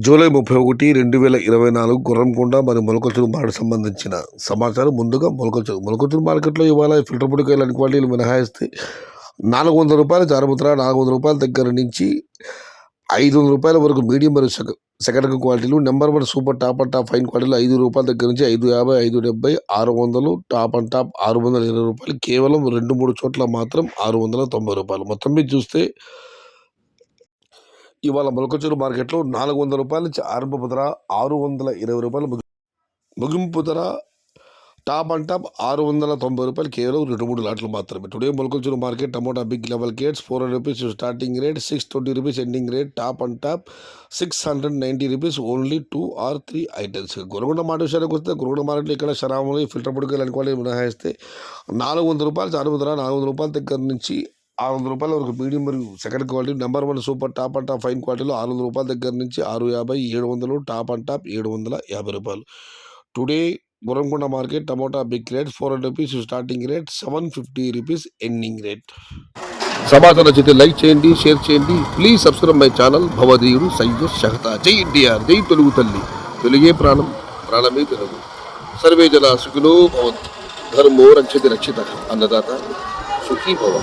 July 31, 2024 Gurramkonda మరియు మొలకచూరు market సంబంధించిన సమాచారం. ముందుగా మొలకచూరు మార్కెట్లో ఇవాళ ఫిల్టర్ పొడికాయలు అన్ని క్వాలిటీలు మినహాయిస్తే ₹400 జారుముద్ర, ₹400 దగ్గర నుంచి ₹500 వరకు మీడియం మరియు సెకండ్ క్వాలిటీలు. Number 1 super top and top fine క్వాలిటీలు ₹5 దగ్గర నుంచి ₹550, ₹570, ₹600, టాప్ అండ్ టాప్ ₹620. కేవలం 2-3 చోట్ల మాత్రం ₹690. మొత్తం మీద చూస్తే ఇవాళ మొలకచూరు మార్కెట్లో ₹400 నుంచి ఆరంభపు ధర, ₹620 ముగింపు ధర. టాప్ అండ్ టాప్ ₹690, కేవలం 2-3 లాట్లు మాత్రమే. Today Molakachuru market tomato big level gates ₹400 starting rate, ₹620 ending rate. Top and top ₹690, only 2 or 3 items. Guragonda market విషయానికి వస్తే గురగొండ మార్కెట్లో ఇక్కడ శరాములు ఫిల్టర్ పొడికాయలు అనుకోవాలి మినహాయిస్తే ₹400 జారుముద్ర, ₹400 దగ్గర నుంచి ₹600 వరకు మీడియం మరియు second quality. Number 1 super top and top fine క్వాలిటీలో ₹600 దగ్గర నుంచి ₹650, ₹700, top and top ₹750. Today Gurramkonda market tomato big rate ₹400 starting rate, ₹750 ending rate. సమాచారం నచ్చితే లైక్ చేయండి, షేర్ చేయండి. Please subscribe my channel. భవదీయుడు సయ్యద్ షహతా. జై ఎన్టీఆర్, జై తెలుగు తల్లి. తెలుగే ప్రాణం, ప్రాణమే తెలుగు. సర్వే జన సుఖినో భవంతు. ధర్మో రక్షతి రక్షిత. అన్నదాత సుఖీ భవ.